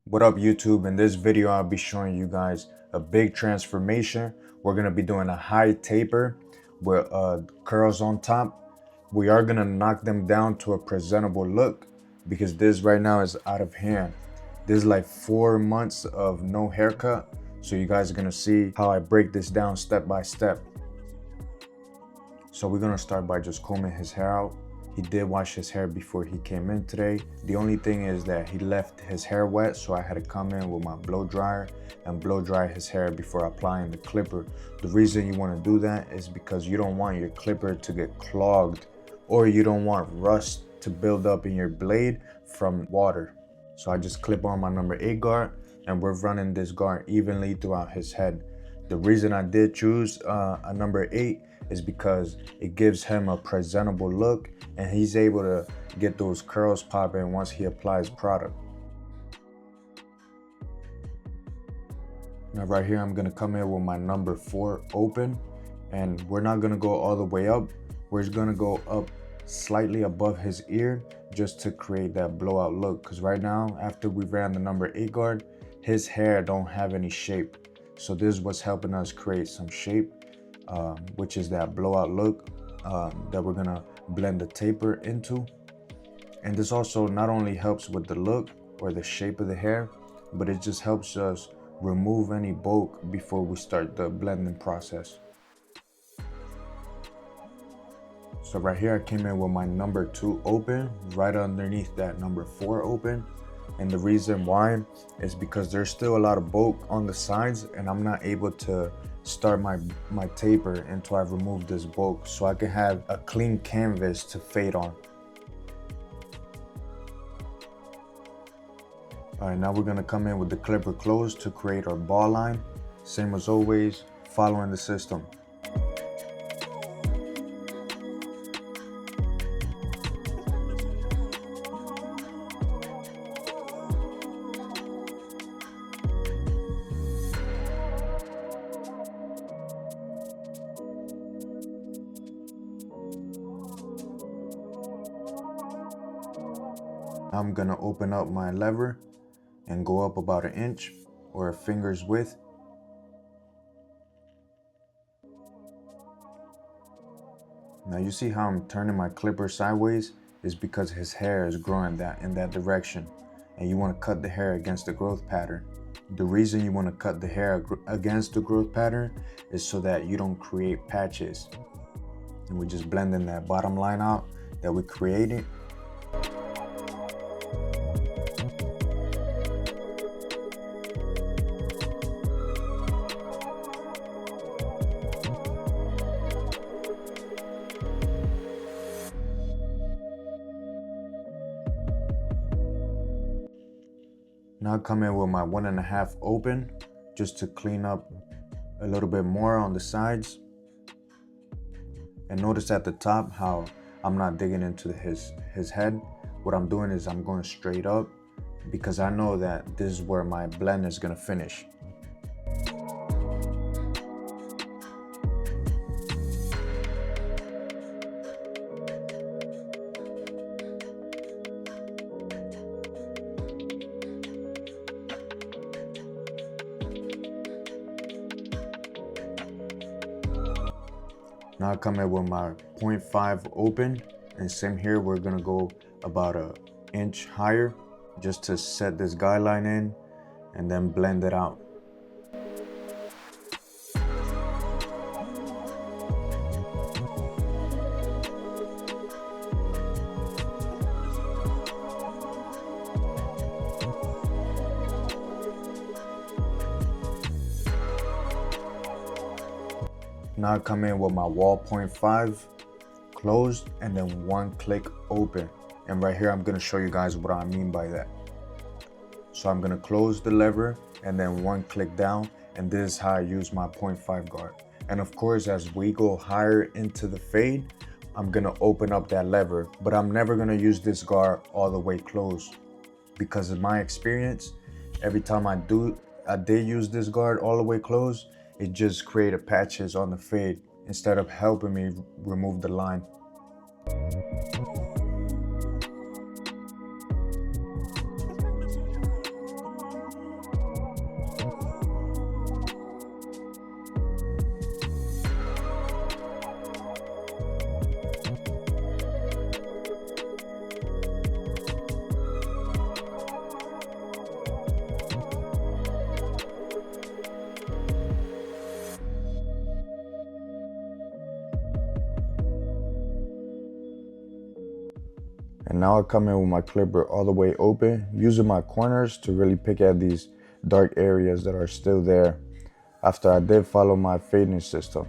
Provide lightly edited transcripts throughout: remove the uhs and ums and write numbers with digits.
What up YouTube? In this video I'll be showing you guys a big transformation. We're going to be doing a high taper with curls on top. We are going to knock them down to a presentable look because this right now is out of hand. This is like 4 months of no haircut, so you guys are going to see how I break this down step by step. So we're going to start by just combing his hair out. He did wash his hair before he came in today. The only thing is that he left his hair wet, so I had to come in with my blow dryer and blow dry his hair before applying the clipper. The reason you want to do that is because you don't want your clipper to get clogged, or you don't want rust to build up in your blade from water. So I just clip on my number 8 guard, and we're running this guard evenly throughout his head. The reason I did choose a number 8 is because it gives him a presentable look and he's able to get those curls popping once he applies product. Now right here I'm gonna come in with my number 4 open, and we're not gonna go all the way up. We're just gonna go up slightly above his ear just to create that blowout look, because right now after we ran the number 8 guard, his hair don't have any shape. So this is what's helping us create some shape, which is that blowout look that we're gonna blend the taper into. And this also not only helps with the look or the shape of the hair, but it just helps us remove any bulk before we start the blending process. So right here I came in with my number 2 open right underneath that number 4 open. And the reason why is because there's still a lot of bulk on the sides and I'm not able to start my taper until I've removed this bulk, so I can have a clean canvas to fade on. Alright, now we're gonna come in with the clipper closed to create our ball line. Same as always, following the system. I'm gonna open up my lever and go up about 1 inch or a finger's width. Now you see how I'm turning my clipper sideways is because his hair is growing in that direction, and you want to cut the hair against the growth pattern. The reason you want to cut the hair against the growth pattern is so that you don't create patches. And we're just blending that bottom line out that we created. Now I come in with my 1.5 open just to clean up a little bit more on the sides. And notice at the top how I'm not digging into his head. What I'm doing is I'm going straight up because I know that this is where my blend is gonna finish. Now I come in with my 0.5 open, and same here, we're gonna go about 1 inch higher just to set this guideline in and then blend it out. Now I come in with my wall 0.5 closed and then 1 click open. And right here, I'm gonna show you guys what I mean by that. So I'm gonna close the lever and then 1 click down, and this is how I use my 0.5 guard. And of course, as we go higher into the fade, I'm gonna open up that lever, but I'm never gonna use this guard all the way closed, because in my experience, every time I did use this guard all the way closed, it just created patches on the fade instead of helping me remove the line. now I come in with my clipper all the way open, using my corners to really pick at these dark areas that are still there after I did follow my fading system.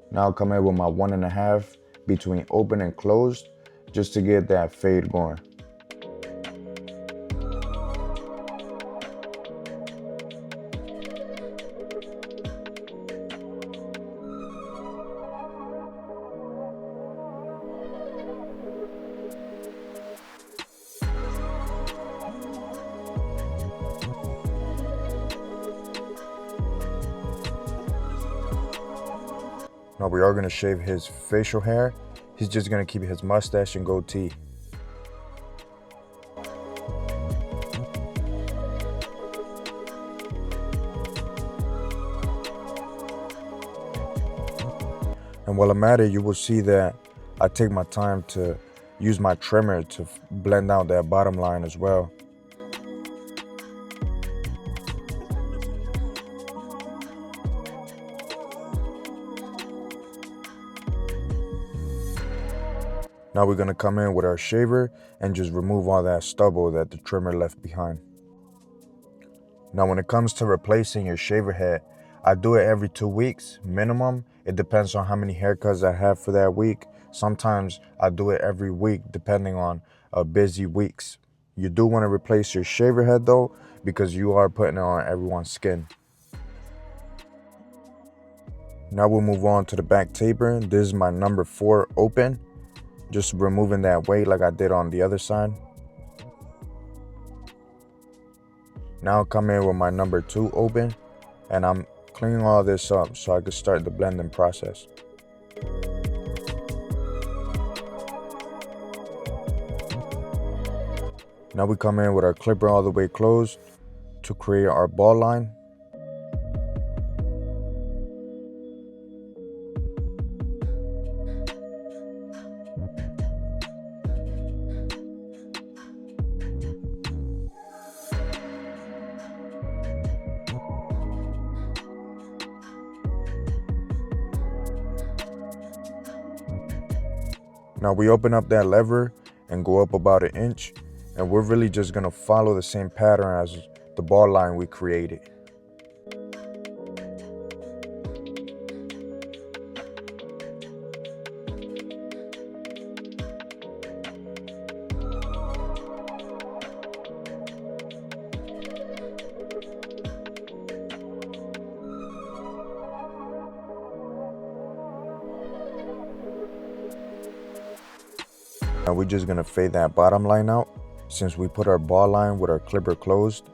Now I'll come in with my 1.5 between open and closed just to get that fade going. Now we are going to shave his facial hair. He's just going to keep his mustache and goatee. And while I'm at it, you will see that I take my time to use my trimmer to blend out that bottom line as well. Now we're gonna come in with our shaver and just remove all that stubble that the trimmer left behind. Now when it comes to replacing your shaver head, I do it every 2 weeks minimum. It depends on how many haircuts I have for that week. Sometimes I do it every week depending on busy weeks. You do want to replace your shaver head though, because you are putting it on everyone's skin. Now we'll move on to the back tapering. This is my number 4 open. Just removing that weight like I did on the other side. Now I'll come in with my number 2 open, and I'm cleaning all this up so I can start the blending process. Now we come in with our clipper all the way closed to create our ball line. Now we open up that lever and go up about 1 inch, and we're really just gonna follow the same pattern as the ball line we created. Now we're just gonna fade that bottom line out since we put our ball line with our clipper closed,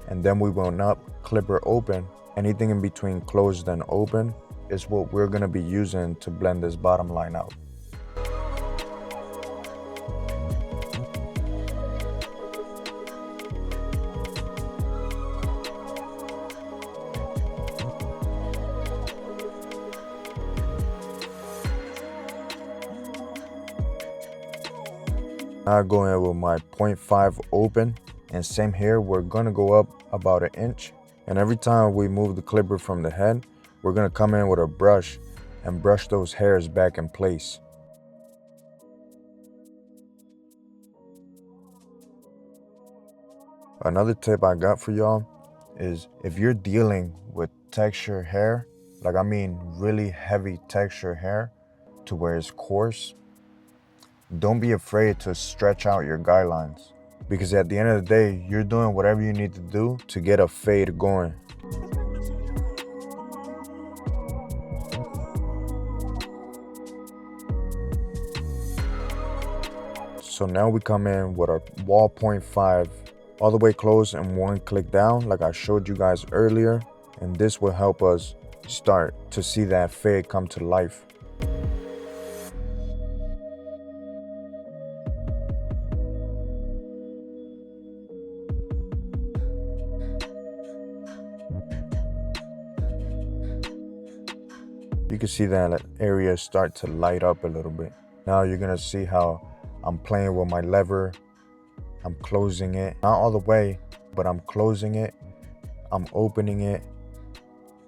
and then we will not clipper open. Anything in between closed and open is what we're gonna be using to blend this bottom line out. Now I go in with my 0.5 open, and same here, we're gonna go up about 1 inch. And every time we move the clipper from the head, we're gonna come in with a brush and brush those hairs back in place. Another tip I got for y'all is if you're dealing with texture hair, like I mean really heavy texture hair to where it's coarse, don't be afraid to stretch out your guidelines, because at the end of the day, you're doing whatever you need to do to get a fade going. So now we come in with our wall 0.5 all the way close and 1 click down like I showed you guys earlier, and this will help us start to see that fade come to life. You can see that area start to light up a little bit. Now you're gonna see how I'm playing with my lever. I'm closing it, not all the way, but I'm closing it. I'm opening it.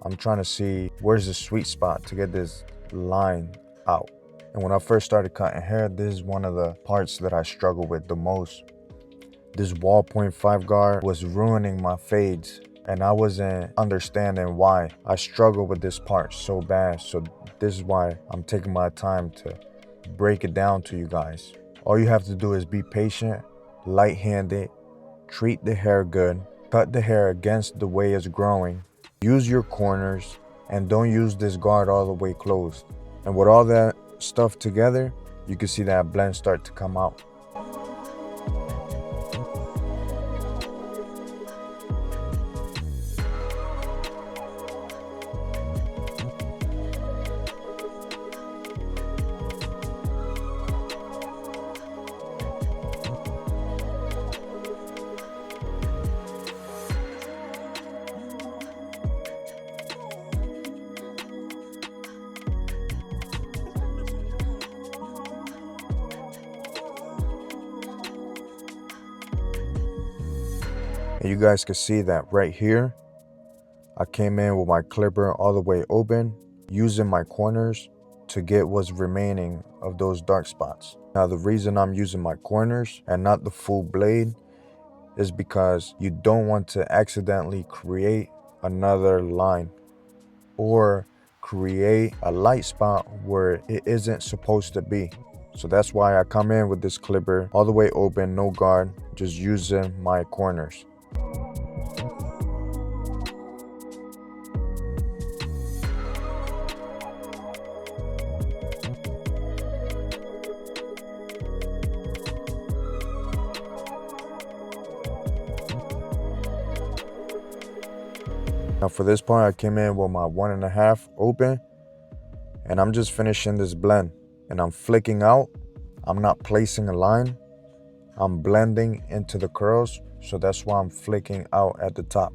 I'm trying to see where's the sweet spot to get this line out. And when I first started cutting hair, this is one of the parts that I struggle with the most. This wall point 5 guard was ruining my fades, and I wasn't understanding why. I struggle with this part so bad, so this is why I'm taking my time to break it down to you guys. All you have to do is be patient, light-handed, treat the hair good, cut the hair against the way it's growing, use your corners, and don't use this guard all the way closed. And with all that stuff together, you can see that blend start to come out. And you guys can see that right here, I came in with my clipper all the way open, using my corners to get what's remaining of those dark spots. Now the reason I'm using my corners and not the full blade is because you don't want to accidentally create another line or create a light spot where it isn't supposed to be. So that's why I come in with this clipper all the way open, no guard, just using my corners. Now for this part, I came in with my 1.5 open, and I'm just finishing this blend, and I'm flicking out. I'm not placing a line. I'm blending into the curls, so that's why I'm flicking out at the top.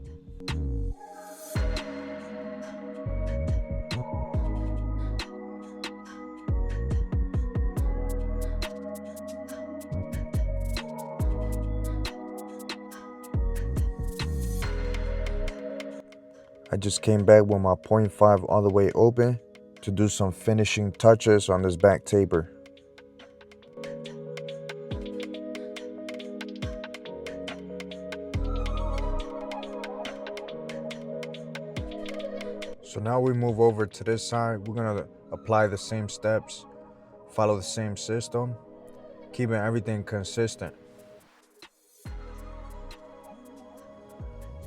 I just came back with my 0.5 all the way open to do some finishing touches on this back taper. So now we move over to this side. We're gonna apply the same steps, follow the same system, keeping everything consistent.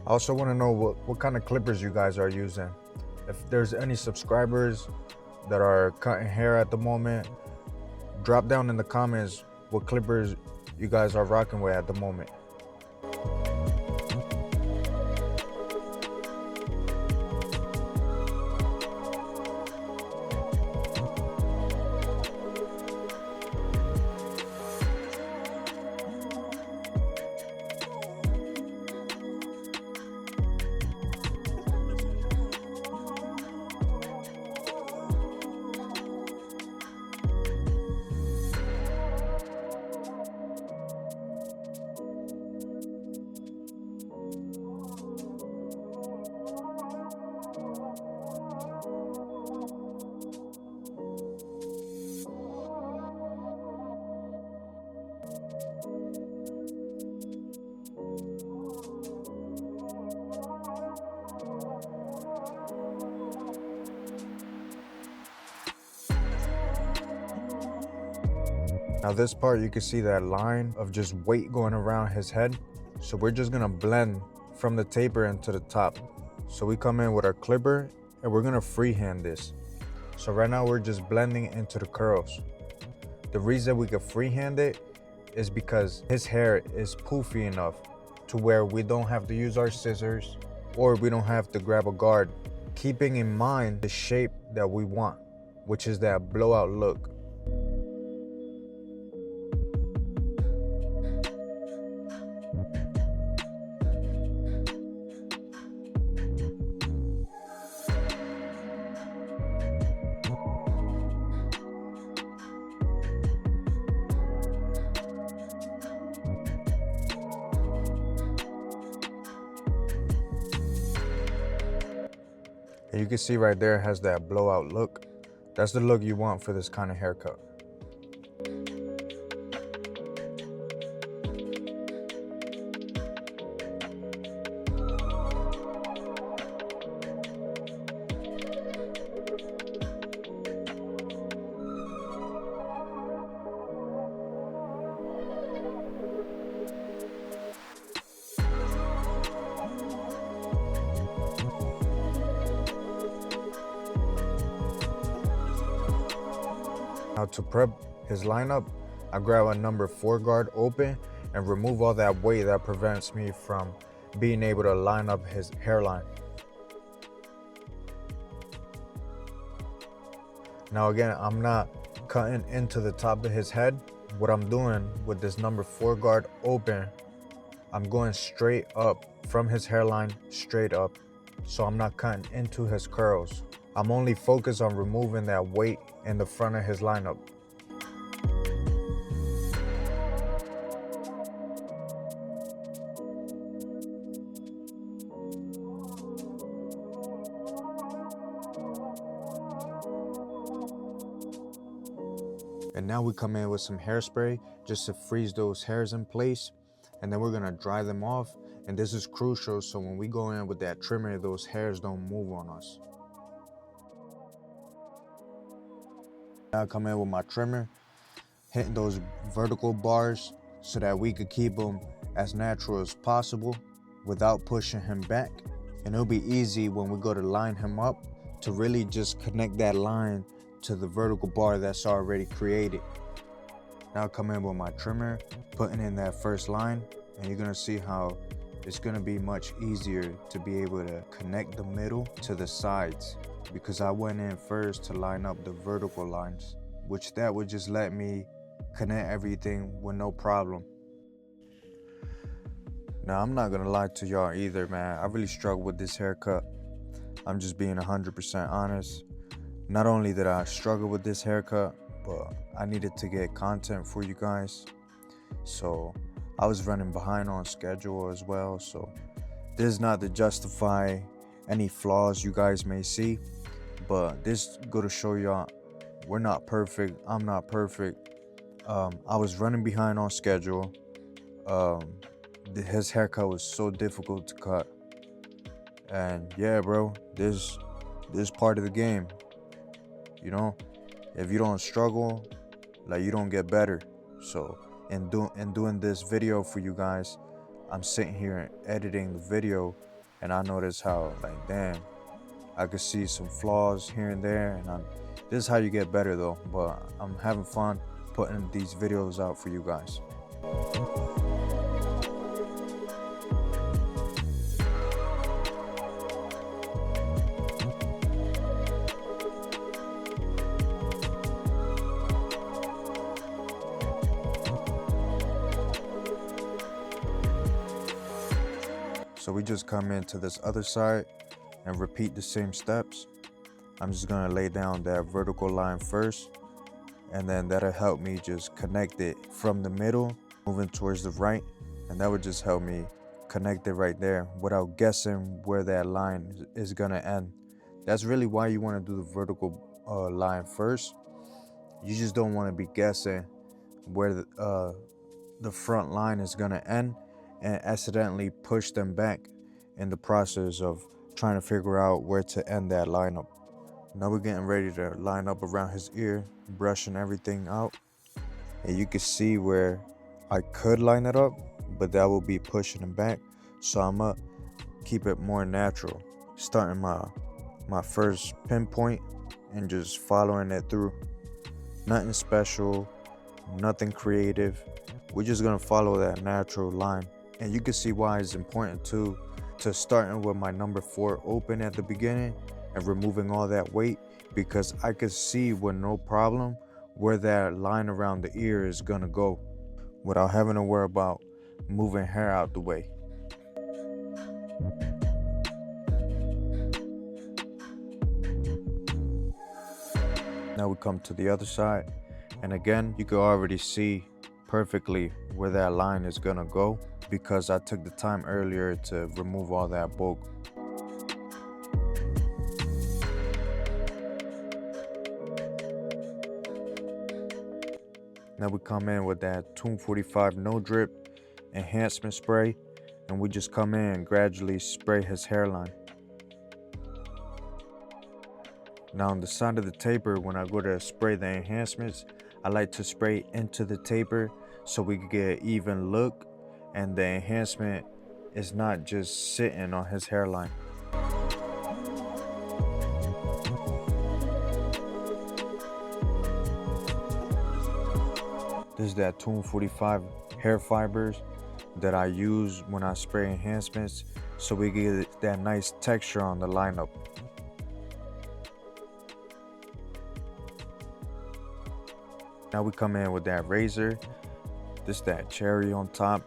I also want to know what kind of clippers you guys are using. If there's any subscribers that are cutting hair at the moment, drop down in the comments what clippers you guys are rocking with at the moment. Now this part, you can see that line of just weight going around his head. So we're just gonna blend from the taper into the top. So we come in with our clipper and we're gonna freehand this. So right now we're just blending into the curls. The reason we can freehand it is because his hair is poofy enough to where we don't have to use our scissors or we don't have to grab a guard, keeping in mind the shape that we want, which is that blowout look. And you can see right there it has that blowout look. That's the look you want for this kind of haircut. Now to prep his lineup, I grab a number 4 guard open and remove all that weight that prevents me from being able to line up his hairline. Now again, I'm not cutting into the top of his head. What I'm doing with this number 4 guard open, I'm going straight up from his hairline, straight up. So I'm not cutting into his curls. I'm only focused on removing that weight in the front of his lineup. And now we come in with some hairspray just to freeze those hairs in place. And then we're gonna dry them off. And this is crucial, so when we go in with that trimmer, those hairs don't move on us. Now I come in with my trimmer, hitting those vertical bars so that we could keep him as natural as possible without pushing him back. And it'll be easy when we go to line him up to really just connect that line to the vertical bar that's already created. Now I come in with my trimmer, putting in that first line, and you're gonna see how it's gonna be much easier to be able to connect the middle to the sides, because I went in first to line up the vertical lines, which that would just let me connect everything with no problem. Now I'm not gonna lie to y'all either, man. I really struggled with this haircut. I'm just being 100% honest. Not only did I struggle with this haircut, but I needed to get content for you guys. So I was running behind on schedule as well. So this is not to justify any flaws you guys may see, but this go to show y'all we're not perfect. I'm not perfect. I was running behind on schedule. His haircut was so difficult to cut. And yeah, bro, this part of the game. You know, if you don't struggle, like, you don't get better. So in doing this video for you guys, I'm sitting here editing the video, and I notice how, like, damn, I could see some flaws here and there, and this is how you get better though. But I'm having fun putting these videos out for you guys. So we just come into this other side and repeat the same steps. I'm just gonna lay down that vertical line first, and then that'll help me just connect it from the middle, moving towards the right, and that would just help me connect it right there without guessing where that line is gonna end. That's really why you wanna do the vertical line first. You just don't wanna be guessing where the front line is gonna end and accidentally push them back in the process of trying to figure out where to end that lineup. Now we're getting ready to line up around his ear, brushing everything out. And you can see where I could line it up, but that will be pushing him back. So I'm gonna keep it more natural, starting my first pinpoint and just following it through. Nothing special, nothing creative. We're just gonna follow that natural line. And you can see why it's important to starting with my number 4 open at the beginning and removing all that weight, because I could see with no problem where that line around the ear is gonna go without having to worry about moving hair out the way. Now we come to the other side, and again you can already see perfectly where that line is gonna go, because I took the time earlier to remove all that bulk. Now we come in with that Tomb 45 no drip enhancement spray, and we just come in and gradually spray his hairline. Now on the side of the taper, when I go to spray the enhancements, I like to spray into the taper so we can get an even look and the enhancement is not just sitting on his hairline. This is that Tomb 45 hair fibers that I use when I spray enhancements so we get that nice texture on the lineup. Now we come in with that razor. This is that cherry on top.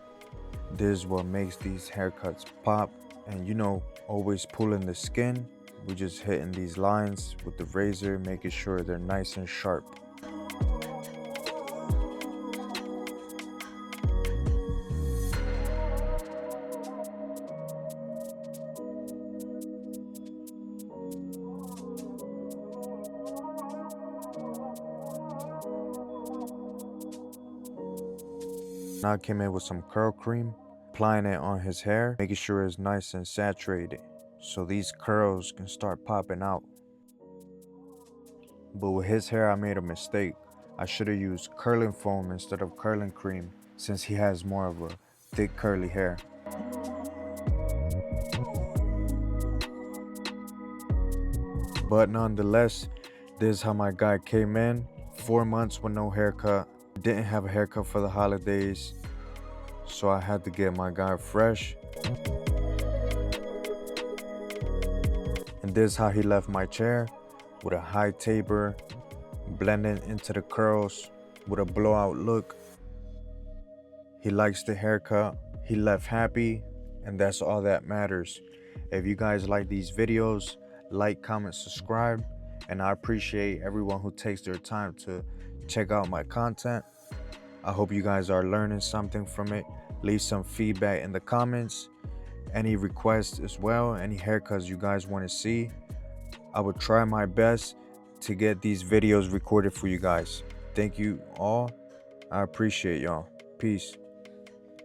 This is what makes these haircuts pop. And you know, always pulling the skin. We just hitting these lines with the razor, making sure they're nice and sharp. Now I came in with some curl cream, applying it on his hair, making sure it's nice and saturated so these curls can start popping out. But with his hair, I made a mistake. I should have used curling foam instead of curling cream since he has more of a thick curly hair. But nonetheless, this is how my guy came in. 4 months with no haircut. Didn't have a haircut for the holidays, so I had to get my guy fresh. And this is how he left my chair, with a high taper, blending into the curls with a blowout look. He likes the haircut, he left happy, and that's all that matters. If you guys like these videos, like, comment, subscribe, and I appreciate everyone who takes their time to check out my content. I hope you guys are learning something from it. Leave some feedback in the comments, any requests as well, any haircuts you guys want to see. I will try my best to get these videos recorded for you guys. Thank you all. I appreciate y'all. Peace.